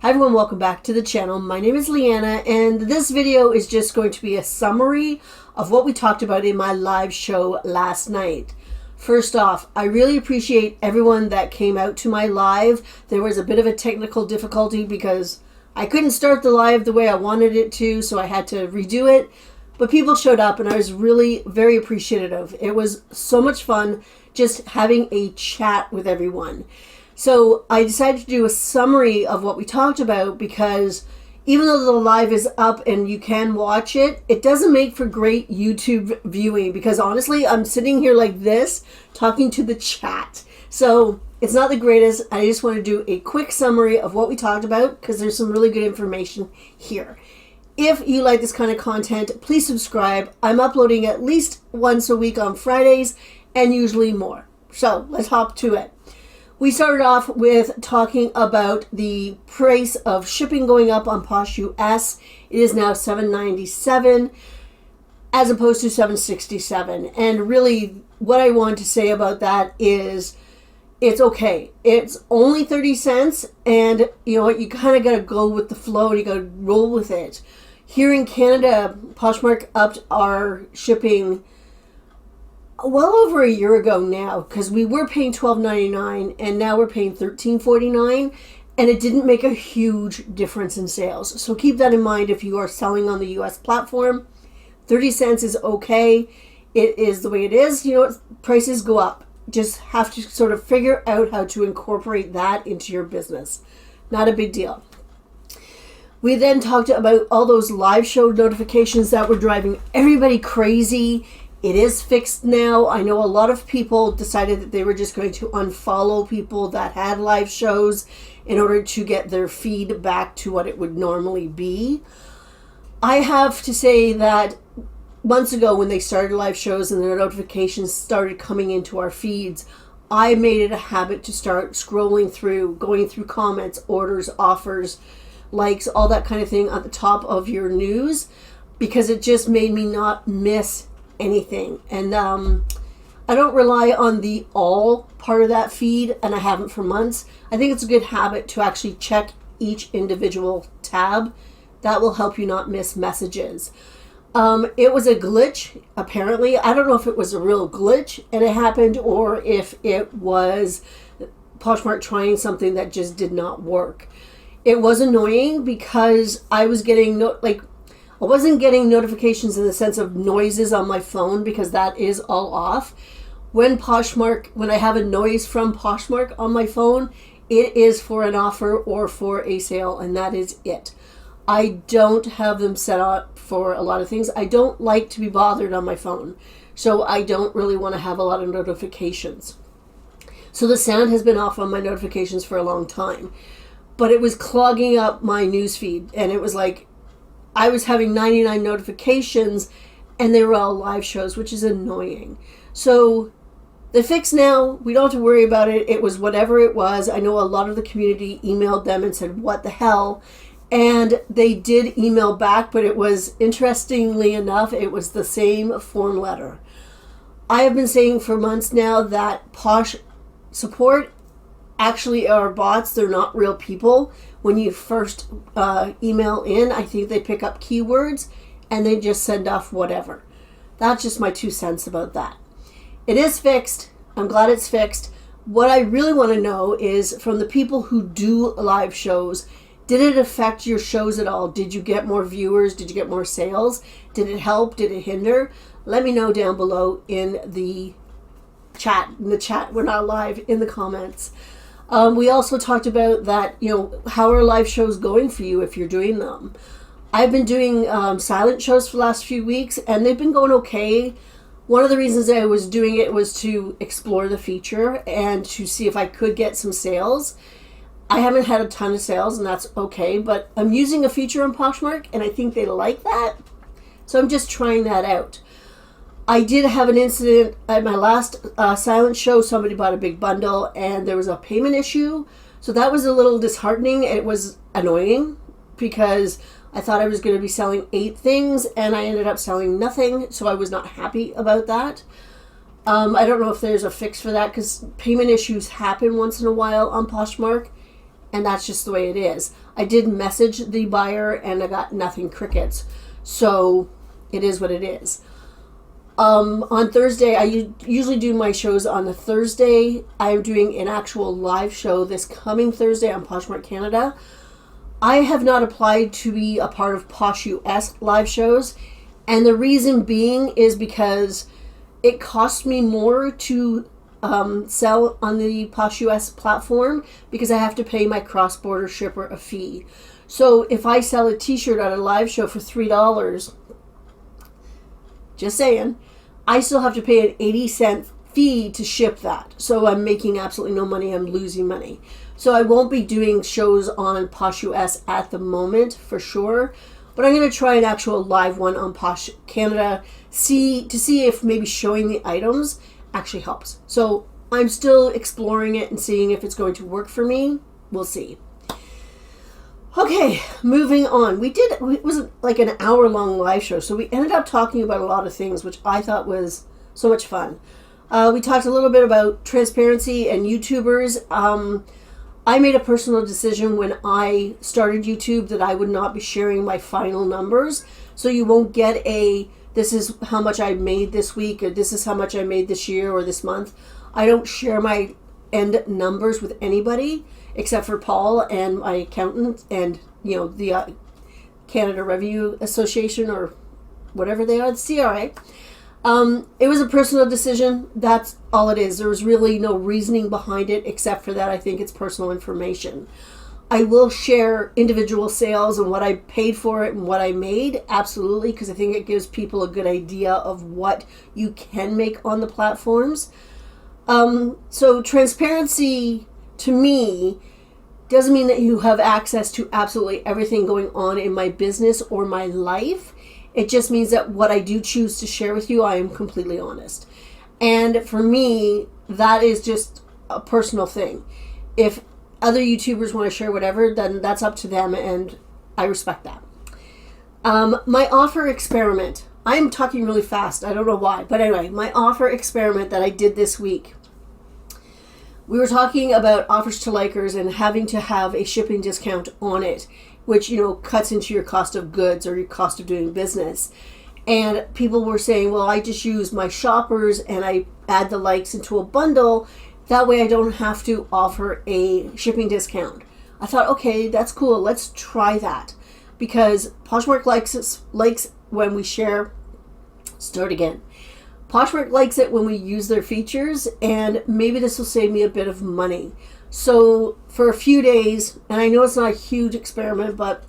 Hi everyone, welcome back to the channel. My name is Leanna and this video is just going to be a summary of what we talked about in my live show last night. First off, I really appreciate everyone that came out to my live. There was a bit of a technical difficulty because I couldn't start the live the way I wanted it to, so I had to redo it. But people showed up and I was really very appreciative. It was so much fun just having a chat with everyone. So I decided to do a summary of what we talked about because even though the live is up and you can watch it, it doesn't make for great YouTube viewing because honestly, I'm sitting here like this talking to the chat. So it's not the greatest. I just want to do a quick summary of what we talked about because there's some really good information here. If you like this kind of content, please subscribe. I'm uploading at least once a week on Fridays and usually more. So let's hop to it. We started off with talking about the price of shipping going up on Posh US. It is now $7.97 as opposed to $7.67. And really what I want to say about that is it's okay. It's only 30 cents and you know what, you kind of got to go with the flow and you got to roll with it. Here in Canada, Poshmark upped our shipping well over a year ago now because we were paying $12.99 and now we're paying $13.49 and it didn't make a huge difference in sales. So keep that in mind if you are selling on the US platform. 30 cents is okay. It is the way it is. You know what? Prices go up. Just have to sort of figure out how to incorporate that into your business. Not a big deal. We then talked about all those live show notifications that were driving everybody crazy. It is fixed now. I know a lot of people decided that they were just going to unfollow people that had live shows in order to get their feed back to what it would normally be. I have to say that months ago when they started live shows and their notifications started coming into our feeds, I made it a habit to start scrolling through, going through comments, orders, offers, likes, all that kind of thing at the top of your news because it just made me not miss anything. And I don't rely on the all part of that feed, and I haven't for months. I think it's a good habit to actually check each individual tab. That will help you not miss messages. It was a glitch, apparently. I don't know if it was a real glitch and it happened or if it was Poshmark trying something that just did not work. It was annoying because I was getting I wasn't getting notifications in the sense of noises on my phone because that is all off. When I have a noise from Poshmark on my phone, it is for an offer or for a sale, and that is it. I don't have them set up for a lot of things. I don't like to be bothered on my phone, so I don't really want to have a lot of notifications. So the sound has been off on my notifications for a long time, but it was clogging up my newsfeed, and it was like I was having 99 notifications and they were all live shows, which is annoying. So the fix now, we don't have to worry about it. It was whatever it was. I know a lot of the community emailed them and said, what the hell? And they did email back, but it was, interestingly enough, it was the same form letter. I have been saying for months now that Posh support actually are bots. They're not real people. When you first email in, I think they pick up keywords and they just send off whatever. That's just my 2 cents about that. It is fixed. I'm glad it's fixed. What I really want to know is from the people who do live shows, did it affect your shows at all? Did you get more viewers? Did you get more sales? Did it help? Did it hinder? Let me know down below in the chat. We're not live, in the comments. We also talked about that, you know, how are live shows going for you if you're doing them? I've been doing silent shows for the last few weeks and they've been going okay. One of the reasons I was doing it was to explore the feature and to see if I could get some sales. I haven't had a ton of sales and that's okay, but I'm using a feature on Poshmark and I think they like that. So I'm just trying that out. I did have an incident at my last silent show. Somebody bought a big bundle and there was a payment issue. So that was a little disheartening. It was annoying because I thought I was going to be selling 8 things and I ended up selling nothing. So I was not happy about that. I don't know if there's a fix for that because payment issues happen once in a while on Poshmark and that's just the way it is. I did message the buyer and I got nothing, crickets. So it is what it is. On Thursday, I usually do my shows on the Thursday. I'm doing an actual live show this coming Thursday on Poshmark Canada. I have not applied to be a part of Posh US live shows, and the reason being is because it costs me more to sell on the Posh US platform because I have to pay my cross-border shipper a fee. So if I sell a t-shirt at a live show for $3, just saying, I still have to pay an 80-cent fee to ship that. So I'm making absolutely no money. I'm losing money. So I won't be doing shows on Posh US at the moment for sure. But I'm going to try an actual live one on Posh Canada to see if maybe showing the items actually helps. So I'm still exploring it and seeing if it's going to work for me. We'll see. Okay, moving on. It was like an hour-long live show, so we ended up talking about a lot of things, which I thought was so much fun. We talked a little bit about transparency and YouTubers. I made a personal decision when I started YouTube that I would not be sharing my final numbers, so you won't get this is how much I made this week, or this is how much I made this year or this month. I don't share my end numbers with anybody except for Paul and my accountant and, the Canada Revenue Association or whatever they are, the CRA. It was a personal decision. That's all it is. There was really no reasoning behind it except for that I think it's personal information. I will share individual sales and what I paid for it and what I made, absolutely, because I think it gives people a good idea of what you can make on the platforms. So transparency, to me, doesn't mean that you have access to absolutely everything going on in my business or my life. It just means that what I do choose to share with you, I am completely honest. And for me, that is just a personal thing. If other YouTubers want to share whatever, then that's up to them, and I respect that. My offer experiment. I'm talking really fast. I don't know why. But anyway, my offer experiment that I did this week. We were talking about offers to likers and having to have a shipping discount on it, which, cuts into your cost of goods or your cost of doing business. And people were saying, well, I just use my shoppers and I add the likes into a bundle. That way I don't have to offer a shipping discount. I thought, okay, that's cool. Let's try that. Because Poshmark likes when we share. Start again. Poshmark likes it when we use their features, and maybe this will save me a bit of money. So for a few days, and I know it's not a huge experiment, but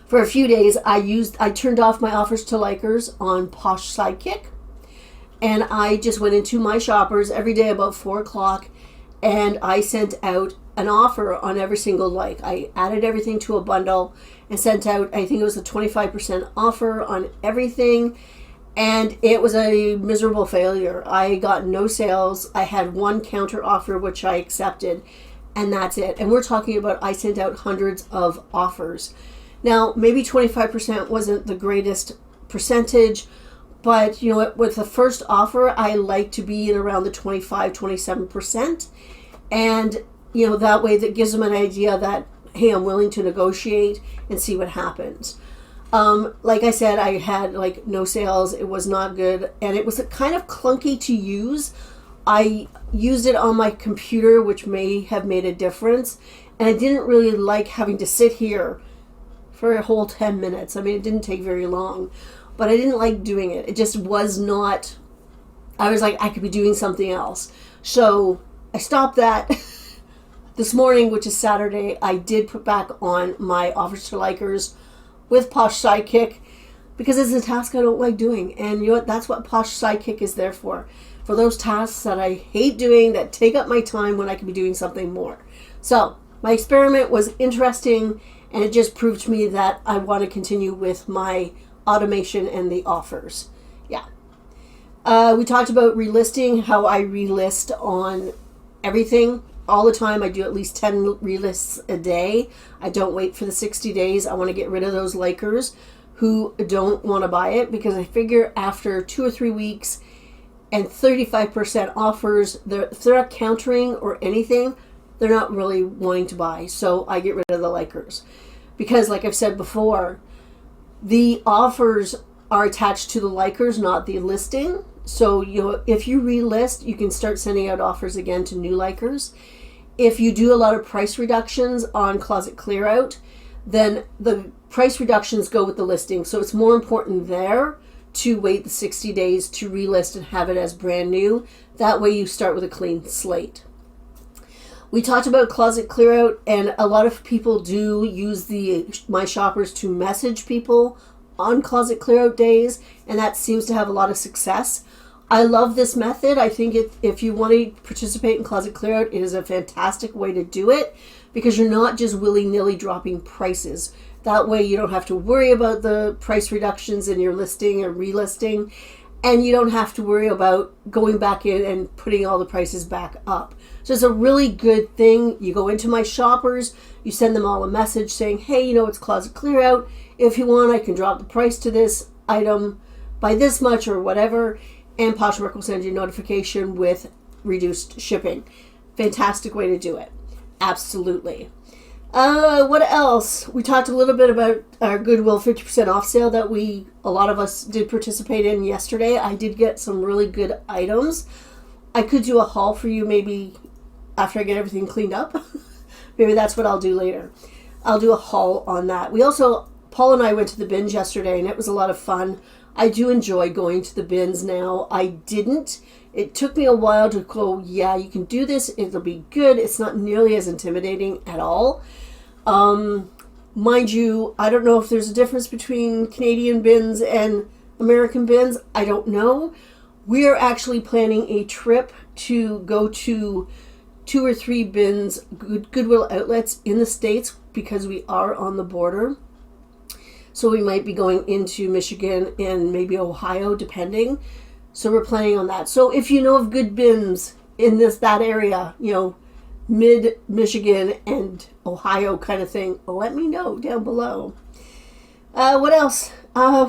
for a few days I turned off my offers to likers on Posh Sidekick, and I just went into my shoppers every day about 4 o'clock, and I sent out an offer on every single like. I added everything to a bundle and sent out, I think it was a 25% offer on everything. And it was a miserable failure. I got no sales. I had one counter offer, which I accepted, and that's it. And we're talking about I sent out hundreds of offers. Now, maybe 25% wasn't the greatest percentage, but with the first offer, I like to be in around the 25, 27%. And, that way that gives them an idea that, hey, I'm willing to negotiate and see what happens. Like I said, I had no sales. It was not good. And it was kind of clunky to use. I used it on my computer, which may have made a difference. And I didn't really like having to sit here for a whole 10 minutes. I mean, it didn't take very long, but I didn't like doing it. It just was not, I was like, I could be doing something else. So I stopped that. This morning, which is Saturday, I did put back on my offers to likers with Posh Sidekick, because it's a task I don't like doing. And that's what Posh Sidekick is there for those tasks that I hate doing, that take up my time when I could be doing something more. So my experiment was interesting, and it just proved to me that I want to continue with my automation and the offers. Yeah. We talked about relisting, how I relist on everything. All the time. I do at least 10 relists a day. I don't wait for the 60 days. I want to get rid of those likers who don't want to buy it, because I figure after 2 or 3 weeks and 35% offers, if they're not countering or anything, they're not really wanting to buy. So I get rid of the likers. Because like I've said before, the offers are attached to the likers, not the listing. So if you relist, you can start sending out offers again to new likers. If you do a lot of price reductions on closet clear out, then the price reductions go with the listing. So it's more important there to wait the 60 days to relist and have it as brand new. That way you start with a clean slate. We talked about closet clear out, and a lot of people do use the My Shoppers to message people on closet clear out days, and that seems to have a lot of success. I love this method. I think if you want to participate in closet clear out, it is a fantastic way to do it, because you're not just willy-nilly dropping prices. That way you don't have to worry about the price reductions in your listing or relisting, and you don't have to worry about going back in and putting all the prices back up. So it's a really good thing. You go into My Shoppers, you send them all a message saying, hey, it's closet clear out. If you want, I can drop the price to this item by this much or whatever, and Poshmark will send you a notification with reduced shipping. Fantastic way to do it. Absolutely. What else? We talked a little bit about our Goodwill 50% off sale that a lot of us did participate in yesterday. I did get some really good items. I could do a haul for you maybe after I get everything cleaned up. Maybe that's what I'll do later. I'll do a haul on that. Paul and I went to the bins yesterday, and it was a lot of fun. I do enjoy going to the bins now. I didn't. It took me a while to go, yeah, you can do this. It'll be good. It's not nearly as intimidating at all. Mind you, I don't know if there's a difference between Canadian bins and American bins. I don't know. We're actually planning a trip to go to 2 or 3 bins, Goodwill outlets in the States, because we are on the border. So we might be going into Michigan and maybe Ohio, depending. So we're planning on that. So if you know of good bins in that area, mid-Michigan and Ohio kind of thing, let me know down below. What else?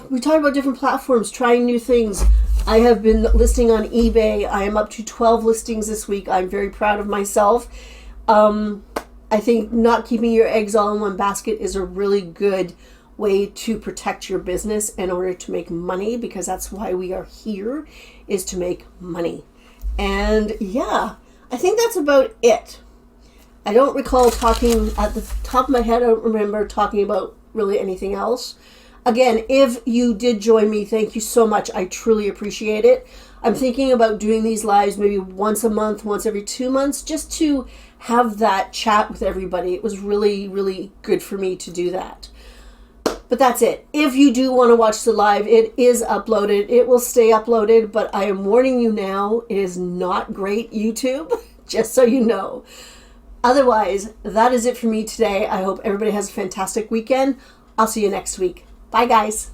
We talked about different platforms, trying new things. I have been listing on eBay. I am up to 12 listings this week. I'm very proud of myself. I think not keeping your eggs all in one basket is a really good way to protect your business in order to make money, because that's why we are here, is to make money. And yeah, I think that's about it. I don't recall talking at the top of my head. I don't remember talking about really anything else. Again, if you did join me, thank you so much. I truly appreciate it. I'm thinking about doing these lives maybe once a month, once every 2 months, just to have that chat with everybody. It was really, really good for me to do that. But that's it. If you do want to watch the live, it is uploaded. It will stay uploaded, but I am warning you now, it is not great YouTube, just so you know. Otherwise, that is it for me today. I hope everybody has a fantastic weekend. I'll see you next week. Bye, guys.